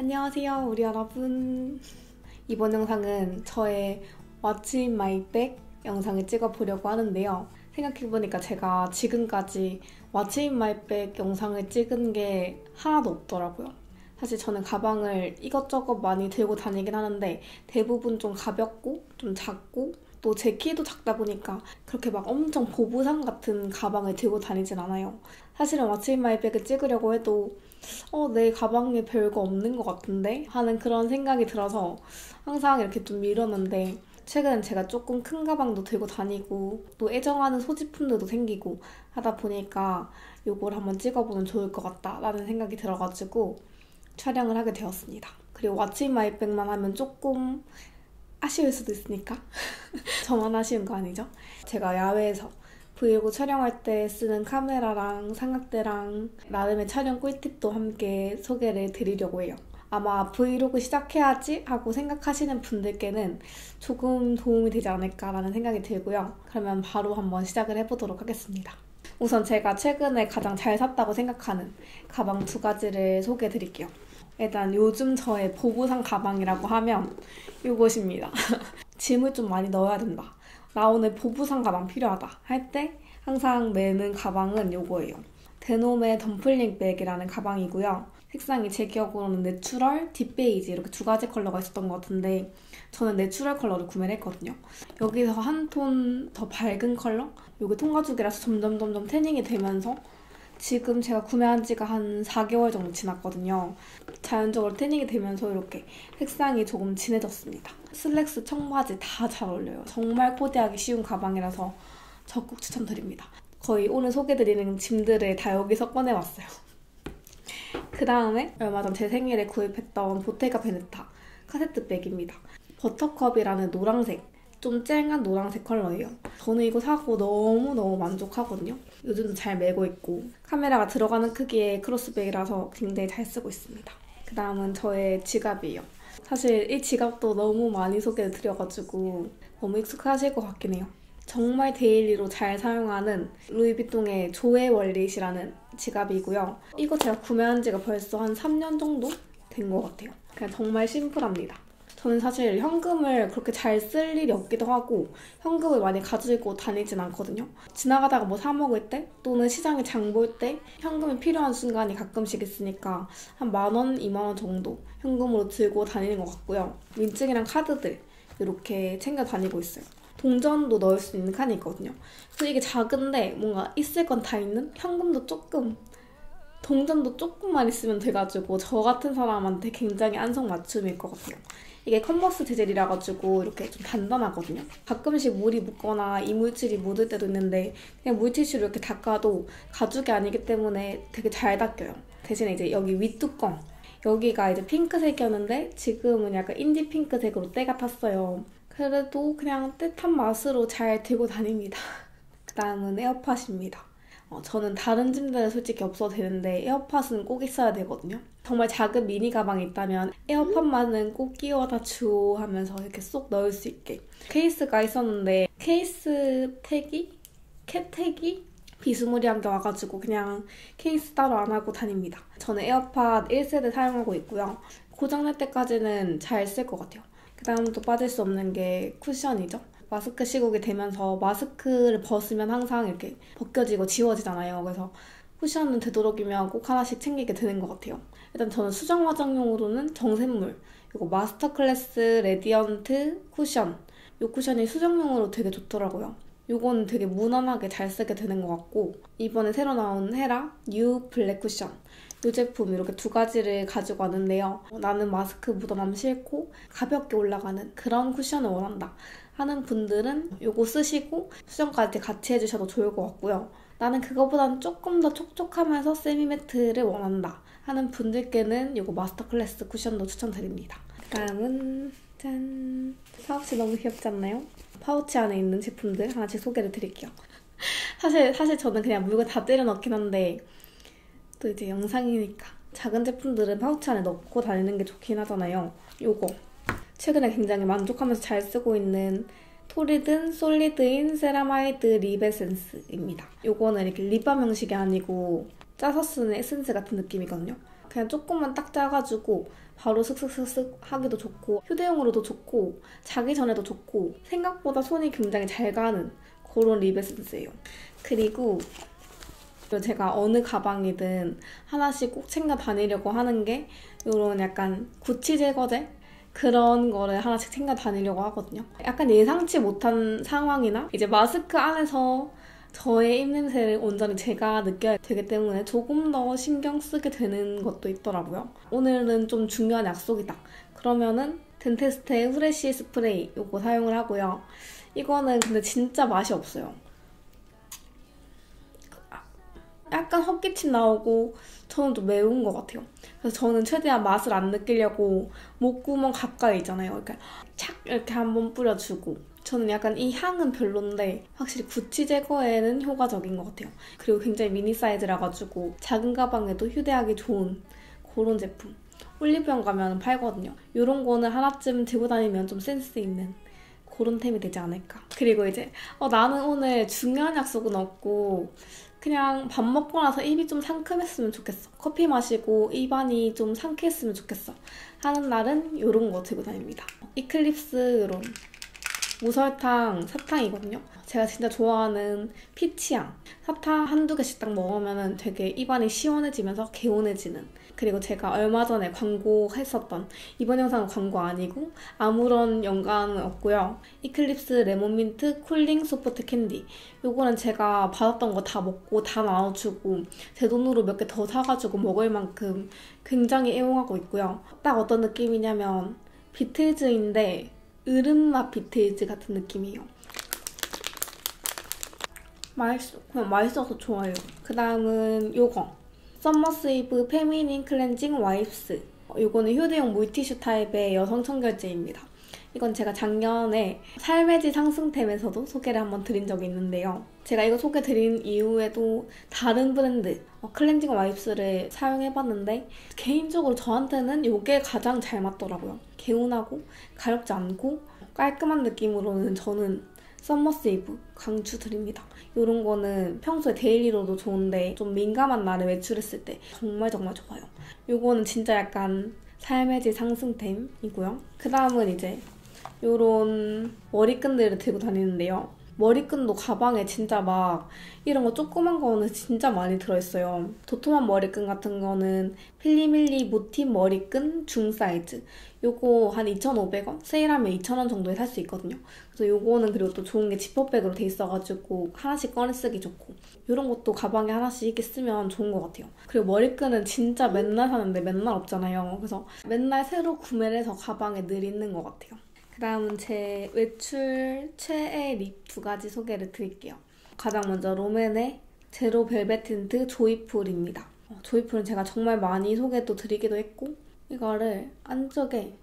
안녕하세요, 우리 여러분. 이번 영상은 저의 What's in my bag 영상을 찍어보려고 하는데요. 생각해보니까 제가 지금까지 What's in my bag 영상을 찍은 게 하나도 없더라고요. 사실 저는 가방을 이것저것 많이 들고 다니긴 하는데 대부분 좀 가볍고 좀 작고 또 제 키도 작다 보니까 그렇게 막 엄청 보부상 같은 가방을 들고 다니진 않아요. 사실은 What's in my bag을 찍으려고 해도 내 가방에 별거 없는 것 같은데? 하는 그런 생각이 들어서 항상 이렇게 좀 미뤘는데 최근 제가 조금 큰 가방도 들고 다니고 또 애정하는 소지품들도 생기고 하다 보니까 이걸 한번 찍어보면 좋을 것 같다라는 생각이 들어가지고 촬영을 하게 되었습니다. 그리고 What's in my bag만 하면 조금 아쉬울 수도 있으니까 저만 아쉬운 거 아니죠? 제가 야외에서 브이로그 촬영할 때 쓰는 카메라랑 삼각대랑 나름의 촬영 꿀팁도 함께 소개를 드리려고 해요. 아마 브이로그 시작해야지 하고 생각하시는 분들께는 조금 도움이 되지 않을까라는 생각이 들고요. 그러면 바로 한번 시작을 해보도록 하겠습니다. 우선 제가 최근에 가장 잘 샀다고 생각하는 가방 두 가지를 소개해 드릴게요. 일단 요즘 저의 보부상 가방이라고 하면 이것입니다. 짐을 좀 많이 넣어야 된다. 나 오늘 보부상 가방 필요하다 할 때 항상 매는 가방은 이거예요. 데놈의 덤플링 백이라는 가방이고요. 색상이 제 기억으로는 내추럴, 딥베이지 이렇게 두 가지 컬러가 있었던 것 같은데 저는 내추럴 컬러를 구매를 했거든요. 여기서 한 톤 더 밝은 컬러? 이게 통가죽이라서 점점 태닝이 되면서 지금 제가 구매한 지가 한 4개월 정도 지났거든요. 자연적으로 태닝이 되면서 이렇게 색상이 조금 진해졌습니다. 슬랙스, 청바지 다 잘 어울려요. 정말 코디하기 쉬운 가방이라서 적극 추천드립니다. 거의 오늘 소개드리는 짐들을 다 여기서 꺼내왔어요. 그 다음에 얼마 전 제 생일에 구입했던 보테가 베네타 카세트 백입니다. 버터컵이라는 노란색, 좀 쨍한 노란색 컬러예요. 저는 이거 사고 너무너무 만족하거든요. 요즘도 잘 메고 있고 카메라가 들어가는 크기의 크로스백이라서 굉장히 잘 쓰고 있습니다. 그 다음은 저의 지갑이에요. 사실 이 지갑도 너무 많이 소개해드려가지고 너무 익숙하실 것 같긴 해요. 정말 데일리로 잘 사용하는 루이비통의 조에 월릿이라는 지갑이고요. 이거 제가 구매한 지가 벌써 한 3년 정도 된 것 같아요. 그냥 정말 심플합니다. 저는 사실 현금을 그렇게 잘 쓸 일이 없기도 하고 현금을 많이 가지고 다니진 않거든요. 지나가다가 뭐 사 먹을 때 또는 시장에 장 볼 때 현금이 필요한 순간이 가끔씩 있으니까 한 10,000원, 20,000원 정도 현금으로 들고 다니는 것 같고요. 민증이랑 카드들 이렇게 챙겨 다니고 있어요. 동전도 넣을 수 있는 칸이 있거든요. 그래서 이게 작은데 뭔가 있을 건 다 있는? 현금도 조금, 동전도 조금만 있으면 돼가지고 저 같은 사람한테 굉장히 안성맞춤일 것 같아요. 이게 컨버스 재질이라 가지고 이렇게 좀 단단하거든요. 가끔씩 물이 묻거나 이물질이 묻을 때도 있는데 그냥 물티슈로 이렇게 닦아도 가죽이 아니기 때문에 되게 잘 닦여요. 대신에 이제 여기 윗뚜껑 여기가 이제 핑크색이었는데 지금은 약간 인디 핑크색으로 때가 탔어요. 그래도 그냥 때탄 맛으로 잘 들고 다닙니다. 그 다음은 에어팟입니다. 저는 다른 짐들은 솔직히 없어도 되는데 에어팟은 꼭 있어야 되거든요. 정말 작은 미니 가방이 있다면 에어팟만은 꼭 끼워다 주오 하면서 이렇게 쏙 넣을 수 있게 케이스가 있었는데 케이스 택이? 캣택이? 비스무리한 게 와가지고 그냥 케이스 따로 안 하고 다닙니다. 저는 에어팟 1세대 사용하고 있고요. 고장날 때까지는 잘 쓸 것 같아요. 그 다음 또 빠질 수 없는 게 쿠션이죠. 마스크 시국이 되면서 마스크를 벗으면 항상 이렇게 벗겨지고 지워지잖아요. 그래서 쿠션은 되도록이면 꼭 하나씩 챙기게 되는 것 같아요. 일단 저는 수정 화장용으로는 정샘물, 이거 마스터 클래스 레디언트 쿠션. 이 쿠션이 수정용으로 되게 좋더라고요. 이거는 되게 무난하게 잘 쓰게 되는 것 같고 이번에 새로 나온 헤라 뉴 블랙 쿠션. 이 제품 이렇게 두 가지를 가지고 왔는데요. 나는 마스크 묻어나면 싫고 가볍게 올라가는 그런 쿠션을 원한다 하는 분들은 이거 쓰시고 수정까지 같이 해주셔도 좋을 것 같고요. 나는 그거보다는 조금 더 촉촉하면서 세미매트를 원한다 하는 분들께는 이거 마스터 클래스 쿠션도 추천드립니다. 다음은 짠! 파우치 너무 귀엽지 않나요? 파우치 안에 있는 제품들 하나씩 소개를 드릴게요. 사실 저는 그냥 물건 다 때려 넣긴 한데 또 이제 영상이니까 작은 제품들은 파우치 안에 넣고 다니는 게 좋긴 하잖아요. 요거 최근에 굉장히 만족하면서 잘 쓰고 있는 토리든 솔리드인 세라마이드 립 에센스입니다. 요거는 이렇게 립밤 형식이 아니고 짜서 쓰는 에센스 같은 느낌이거든요. 그냥 조금만 딱 짜가지고 바로 슥슥슥슥 하기도 좋고 휴대용으로도 좋고 자기 전에도 좋고 생각보다 손이 굉장히 잘 가는 그런 립 에센스예요. 그리고 제가 어느 가방이든 하나씩 꼭 챙겨 다니려고 하는 게 이런 약간 구취 제거제? 그런 거를 하나씩 챙겨 다니려고 하거든요. 약간 예상치 못한 상황이나 이제 마스크 안에서 저의 입냄새를 온전히 제가 느껴야 되기 때문에 조금 더 신경 쓰게 되는 것도 있더라고요. 오늘은 좀 중요한 약속이다. 그러면은 덴테스테의 후레쉬 스프레이 이거 사용을 하고요. 이거는 근데 진짜 맛이 없어요. 약간 헛기침 나오고 저는 좀 매운 것 같아요. 그래서 저는 최대한 맛을 안 느끼려고 목구멍 가까이 있잖아요. 이렇게 착 이렇게 한번 뿌려주고 저는 약간 이 향은 별론데 확실히 구취 제거에는 효과적인 것 같아요. 그리고 굉장히 미니 사이즈라 가지고 작은 가방에도 휴대하기 좋은 그런 제품. 올리브영 가면 팔거든요. 이런 거는 하나쯤 들고 다니면 좀 센스 있는 그런 템이 되지 않을까. 그리고 이제 나는 오늘 중요한 약속은 없고 그냥 밥 먹고 나서 입이 좀 상큼했으면 좋겠어. 커피 마시고 입안이 좀 상쾌했으면 좋겠어. 하는 날은 이런 거 들고 다닙니다. 이클립스 이런 무설탕 사탕이거든요. 제가 진짜 좋아하는 피치향. 사탕 한두 개씩 딱 먹으면 되게 입안이 시원해지면서 개운해지는. 그리고 제가 얼마 전에 광고했었던, 이번 영상은 광고 아니고 아무런 연관은 없고요. 이클립스 레몬민트 쿨링 소프트 캔디. 요거는 제가 받았던 거 다 먹고 다 나눠주고 제 돈으로 몇 개 더 사가지고 먹을 만큼 굉장히 애용하고 있고요. 딱 어떤 느낌이냐면 비틀즈인데 으름맛 비틀즈 같은 느낌이에요. 그냥 맛있어서 좋아요. 그 다음은 요거 썸머스이브 페미닌 클렌징 와이프스. 이거는 휴대용 물티슈 타입의 여성 청결제입니다. 이건 제가 작년에 삶의 질 상승템에서도 소개를 한번 드린 적이 있는데요. 제가 이거 소개드린 이후에도 다른 브랜드 클렌징 와이프스를 사용해봤는데 개인적으로 저한테는 이게 가장 잘 맞더라고요. 개운하고 가렵지 않고 깔끔한 느낌으로는 저는 썸머스이브 강추드립니다. 이런 거는 평소에 데일리로도 좋은데 좀 민감한 날에 외출했을 때 정말 정말 좋아요. 이거는 진짜 약간 삶의 질 상승템이고요. 그 다음은 이제 이런 머리끈들을 들고 다니는데요. 머리끈도 가방에 진짜 막 이런 거 조그만 거는 진짜 많이 들어있어요. 도톰한 머리끈 같은 거는 필리밀리 모티브 머리끈 중 사이즈. 요거 한 2,500원? 세일하면 2,000원 정도에 살 수 있거든요. 그래서 요거는 그리고 또 좋은 게 지퍼백으로 돼 있어가지고 하나씩 꺼내 쓰기 좋고 이런 것도 가방에 하나씩 이렇게 쓰면 좋은 것 같아요. 그리고 머리끈은 진짜 맨날 사는데 맨날 없잖아요. 그래서 맨날 새로 구매를 해서 가방에 늘 있는 것 같아요. 그 다음은 제 외출 최애 립 두 가지 소개를 드릴게요. 가장 먼저 롬앤의 제로 벨벳 틴트 조이풀입니다. 조이풀은 제가 정말 많이 소개도 드리기도 했고 이거를 안쪽에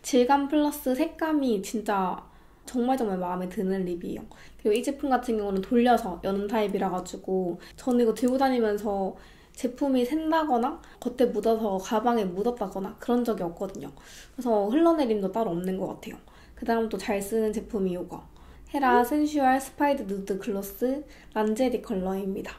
질감 플러스 색감이 진짜 정말 마음에 드는 립이에요. 그리고 이 제품 같은 경우는 돌려서 여는 타입이라 가지고 저는 이거 들고 다니면서 제품이 샌다거나 겉에 묻어서 가방에 묻었다거나 그런 적이 없거든요. 그래서 흘러내림도 따로 없는 것 같아요. 그 다음 또 잘 쓰는 제품이 이거 헤라 센슈얼 스파이드 누드 글로스 란제리 컬러입니다.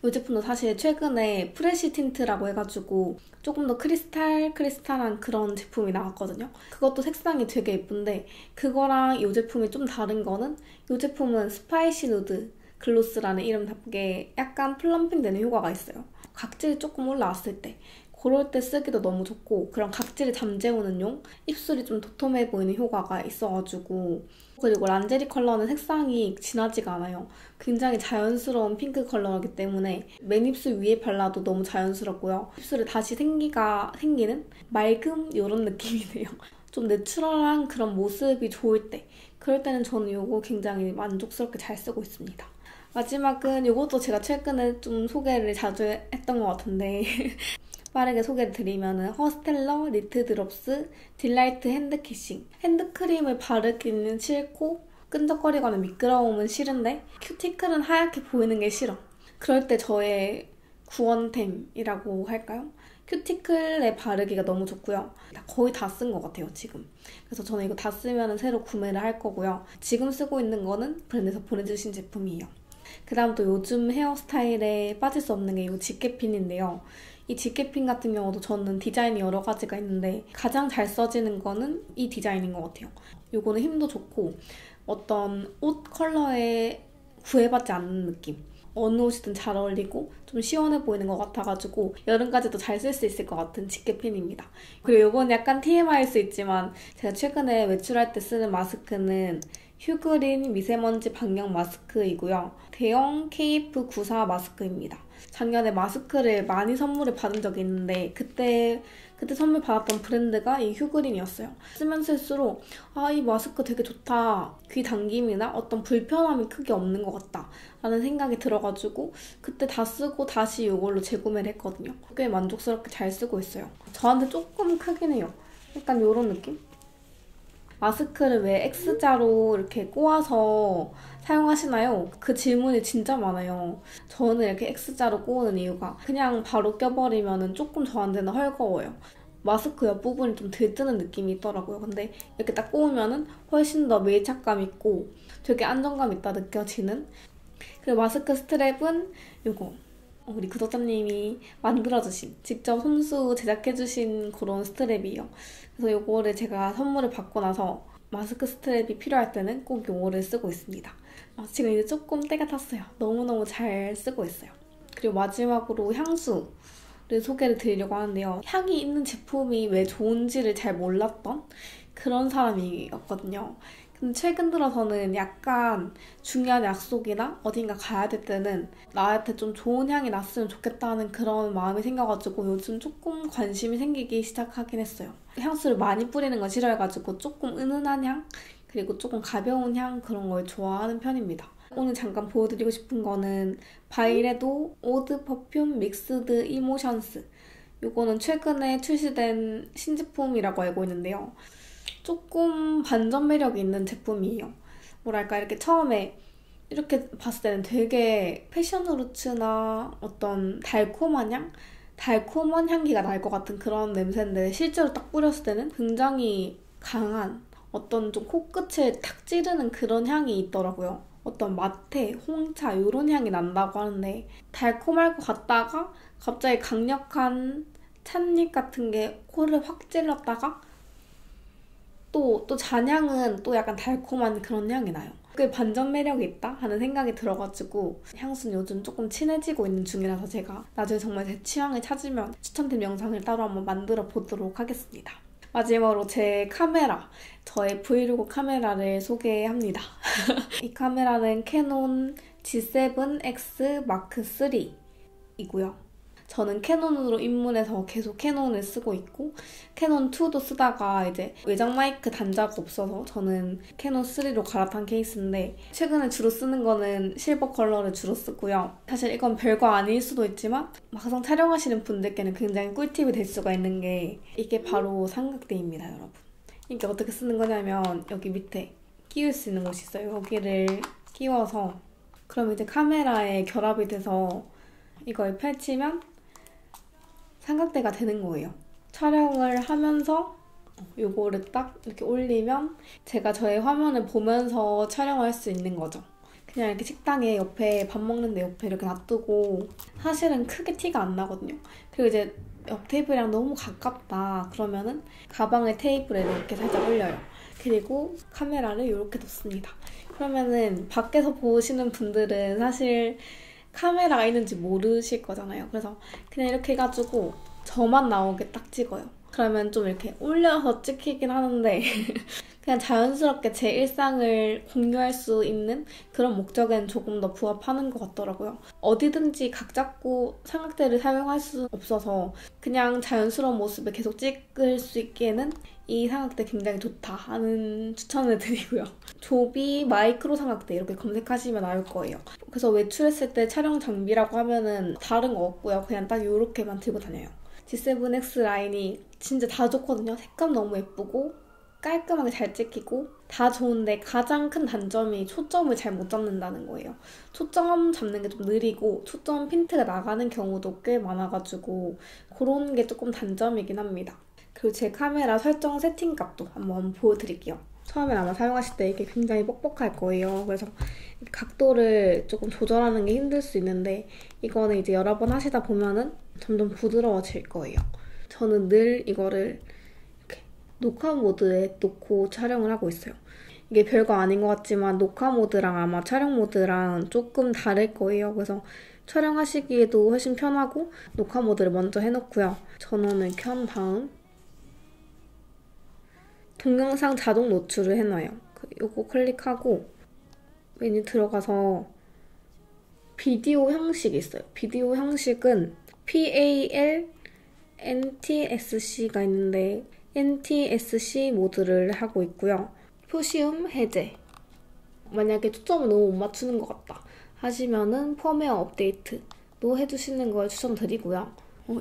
이 제품도 사실 최근에 프레쉬 틴트라고 해가지고 조금 더 크리스탈한 그런 제품이 나왔거든요. 그것도 색상이 되게 예쁜데 그거랑 이 제품이 좀 다른 거는 이 제품은 스파이시 누드 글로스라는 이름답게 약간 플럼핑 되는 효과가 있어요. 각질이 조금 올라왔을 때 그럴 때 쓰기도 너무 좋고 그런 각질을 잠재우는 용? 입술이 좀 도톰해 보이는 효과가 있어가지고 그리고 란제리 컬러는 색상이 진하지가 않아요. 굉장히 자연스러운 핑크 컬러이기 때문에 맨입술 위에 발라도 너무 자연스럽고요. 입술에 다시 생기는 맑음? 이런 느낌이네요. 좀 내추럴한 그런 모습이 좋을 때 그럴 때는 저는 이거 굉장히 만족스럽게 잘 쓰고 있습니다. 마지막은 이것도 제가 최근에 좀 소개를 자주 했던 것 같은데 빠르게 소개드리면은 허스텔러 니트 드롭스 딜라이트 핸드키싱. 핸드크림을 바르기는 싫고 끈적거리거나 미끄러움은 싫은데 큐티클은 하얗게 보이는 게 싫어. 그럴 때 저의 구원템이라고 할까요? 큐티클에 바르기가 너무 좋고요. 거의 다 쓴 것 같아요, 지금. 그래서 저는 이거 다 쓰면 새로 구매를 할 거고요. 지금 쓰고 있는 거는 브랜드에서 보내주신 제품이에요. 그 다음 또 요즘 헤어스타일에 빠질 수 없는 게 이 집게핀인데요. 이 집게핀 같은 경우도 저는 디자인이 여러 가지가 있는데 가장 잘 써지는 거는 이 디자인인 것 같아요. 요거는 힘도 좋고 어떤 옷 컬러에 구애받지 않는 느낌. 어느 옷이든 잘 어울리고 좀 시원해 보이는 것 같아가지고 여름까지도 잘 쓸 수 있을 것 같은 집게핀입니다. 그리고 이건 약간 TMI일 수 있지만 제가 최근에 외출할 때 쓰는 마스크는 휴그린 미세먼지 방역 마스크이고요. 대형 KF94 마스크입니다. 작년에 마스크를 많이 선물을 받은 적이 있는데 그때 선물 받았던 브랜드가 이 휴그린이었어요. 쓰면 쓸수록 이 마스크 되게 좋다. 귀 당김이나 어떤 불편함이 크게 없는 것 같다 라는 생각이 들어가지고 그때 다 쓰고 다시 이걸로 재구매를 했거든요. 꽤 만족스럽게 잘 쓰고 있어요. 저한테 조금 크긴 해요. 약간 이런 느낌? 마스크를 왜 X자로 이렇게 꼬아서 사용하시나요? 그 질문이 진짜 많아요. 저는 이렇게 X자로 꼬우는 이유가 그냥 바로 껴버리면 조금 저한테는 헐거워요. 마스크 옆부분이 좀 들뜨는 느낌이 있더라고요. 근데 이렇게 딱 꼬우면 훨씬 더 밀착감 있고 되게 안정감 있다 느껴지는. 그리고 마스크 스트랩은 이거 우리 구독자님이 만들어주신, 직접 손수 제작해주신 그런 스트랩이에요. 그래서 이거를 제가 선물을 받고 나서 마스크 스트랩이 필요할 때는 꼭 이거를 쓰고 있습니다. 지금 이제 조금 때가 탔어요. 너무너무 잘 쓰고 있어요. 그리고 마지막으로 향수를 소개를 드리려고 하는데요. 향이 있는 제품이 왜 좋은지를 잘 몰랐던 그런 사람이었거든요. 근데 최근 들어서는 약간 중요한 약속이나 어딘가 가야 될 때는 나한테 좀 좋은 향이 났으면 좋겠다는 그런 마음이 생겨가지고 요즘 조금 관심이 생기기 시작하긴 했어요. 향수를 많이 뿌리는 건 싫어해가지고 조금 은은한 향? 그리고 조금 가벼운 향 그런 걸 좋아하는 편입니다. 오늘 잠깐 보여드리고 싶은 거는 바이레도 오드 퍼퓸 믹스드 이모션스. 이거는 최근에 출시된 신제품이라고 알고 있는데요. 조금 반전 매력이 있는 제품이에요. 뭐랄까 이렇게 처음에 이렇게 봤을 때는 되게 패션 후르츠나 어떤 달콤한 향? 달콤한 향기가 날 것 같은 그런 냄새인데 실제로 딱 뿌렸을 때는 굉장히 강한 어떤 좀 코끝을 탁 찌르는 그런 향이 있더라고요. 어떤 마테, 홍차 이런 향이 난다고 하는데 달콤할 것 같다가 갑자기 강력한 찻잎 같은 게 코를 확 찔렀다가 또 잔향은 또 약간 달콤한 그런 향이 나요. 꽤 반전 매력이 있다 하는 생각이 들어가지고 향수는 요즘 조금 친해지고 있는 중이라서 제가 나중에 정말 제 취향을 찾으면 추천템 영상을 따로 한번 만들어 보도록 하겠습니다. 마지막으로 제 카메라, 저의 브이로그 카메라를 소개합니다. 이 카메라는 캐논 G7X Mark II이고요. 저는 캐논으로 입문해서 계속 캐논을 쓰고 있고 캐논2도 쓰다가 이제 외장 마이크 단자가 없어서 저는 캐논3로 갈아탄 케이스인데 최근에 주로 쓰는 거는 실버 컬러를 주로 쓰고요. 사실 이건 별거 아닐 수도 있지만 막상 촬영하시는 분들께는 굉장히 꿀팁이 될 수가 있는 게 이게 바로 삼각대입니다, 여러분. 이게 어떻게 쓰는 거냐면 여기 밑에 끼울 수 있는 곳이 있어요. 여기를 끼워서 그럼 이제 카메라에 결합이 돼서 이걸 펼치면 삼각대가 되는 거예요. 촬영을 하면서 요거를 딱 이렇게 올리면 제가 저의 화면을 보면서 촬영할 수 있는 거죠. 그냥 이렇게 식당에 옆에 밥 먹는데 옆에 이렇게 놔두고 사실은 크게 티가 안 나거든요. 그리고 이제 옆 테이블이랑 너무 가깝다 그러면은 가방에 테이블에 이렇게 살짝 올려요. 그리고 카메라를 이렇게 놓습니다. 그러면은 밖에서 보시는 분들은 사실 카메라가 있는지 모르실 거잖아요. 그래서 그냥 이렇게 해가지고 저만 나오게 딱 찍어요. 그러면 좀 이렇게 올려서 찍히긴 하는데 그냥 자연스럽게 제 일상을 공유할 수 있는 그런 목적에는 조금 더 부합하는 것 같더라고요. 어디든지 각 잡고 삼각대를 사용할 수 없어서 그냥 자연스러운 모습을 계속 찍을 수 있기에는 이 삼각대 굉장히 좋다 하는 추천을 드리고요. 조비 마이크로 삼각대 이렇게 검색하시면 나올 거예요. 그래서 외출했을 때 촬영 장비라고 하면은 다른 거 없고요. 그냥 딱 이렇게만 들고 다녀요. G7X 라인이 진짜 다 좋거든요. 색감 너무 예쁘고 깔끔하게 잘 찍히고 다 좋은데 가장 큰 단점이 초점을 잘 못 잡는다는 거예요. 초점 잡는 게 좀 느리고 초점 핀트가 나가는 경우도 꽤 많아가지고 그런 게 조금 단점이긴 합니다. 그리고 제 카메라 설정 세팅값도 한번 보여드릴게요. 처음엔 아마 사용하실 때 이게 굉장히 뻑뻑할 거예요. 그래서 각도를 조금 조절하는 게 힘들 수 있는데 이거는 이제 여러 번 하시다 보면은 점점 부드러워질 거예요. 저는 늘 이거를 이렇게 녹화 모드에 놓고 촬영을 하고 있어요. 이게 별거 아닌 것 같지만 녹화 모드랑 아마 촬영 모드랑 조금 다를 거예요. 그래서 촬영하시기에도 훨씬 편하고 녹화 모드를 먼저 해놓고요. 전원을 켠 다음 동영상 자동 노출을 해놔요. 이거 클릭하고 메뉴 들어가서 비디오 형식이 있어요. 비디오 형식은 PAL, NTSC가 있는데 NTSC 모드를 하고 있고요. 표시음 해제. 만약에 초점을 너무 못 맞추는 것 같다 하시면은 펌웨어 업데이트도 해주시는 걸 추천드리고요.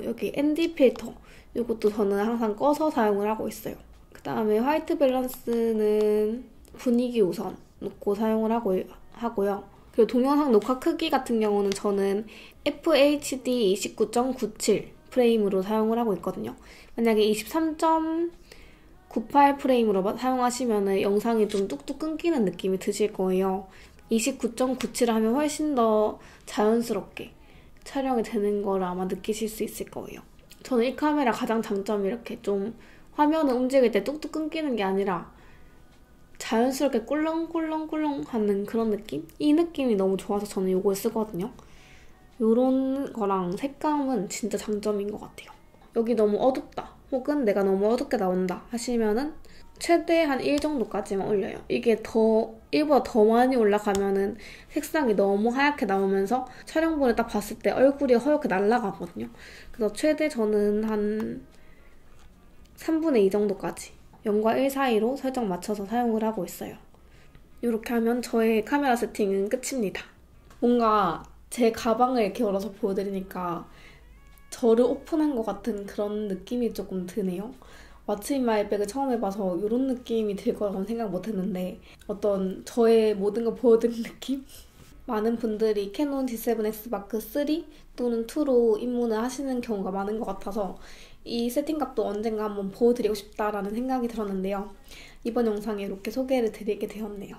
여기 ND 필터. 이것도 저는 항상 꺼서 사용을 하고 있어요. 그 다음에 화이트 밸런스는 분위기 우선 놓고 사용을 하고요. 그리고 동영상 녹화 크기 같은 경우는 저는 FHD 29.97 프레임으로 사용을 하고 있거든요. 만약에 23.98 프레임으로 사용하시면 영상이 좀 뚝뚝 끊기는 느낌이 드실 거예요. 29.97 하면 훨씬 더 자연스럽게 촬영이 되는 걸 아마 느끼실 수 있을 거예요. 저는 이 카메라 가장 장점이 이렇게 좀 화면을 움직일 때 뚝뚝 끊기는 게 아니라 자연스럽게 꿀렁꿀렁꿀렁 하는 그런 느낌? 이 느낌이 너무 좋아서 저는 이걸 쓰거든요. 이런 거랑 색감은 진짜 장점인 것 같아요. 여기 너무 어둡다 혹은 내가 너무 어둡게 나온다 하시면은 최대 한 1 정도까지만 올려요. 이게 1보다 더 많이 올라가면은 색상이 너무 하얗게 나오면서 촬영본을 딱 봤을 때 얼굴이 허옇게 날아가거든요. 그래서 최대 저는 한 3분의 2 정도까지 0과 1 사이로 설정 맞춰서 사용을 하고 있어요. 이렇게 하면 저의 카메라 세팅은 끝입니다. 뭔가 제 가방을 이렇게 열어서 보여드리니까 저를 오픈한 것 같은 그런 느낌이 조금 드네요. 왓츠 인 마이 백을 처음 해봐서 이런 느낌이 들 거라고는 생각 못했는데 어떤 저의 모든 걸 보여드린 느낌? 많은 분들이 캐논 D7X 마크 3 또는 2로 입문을 하시는 경우가 많은 것 같아서 이 세팅값도 언젠가 한번 보여드리고 싶다라는 생각이 들었는데요. 이번 영상에 이렇게 소개를 드리게 되었네요.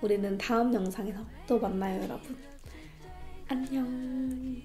우리는 다음 영상에서 또 만나요, 여러분. 안녕.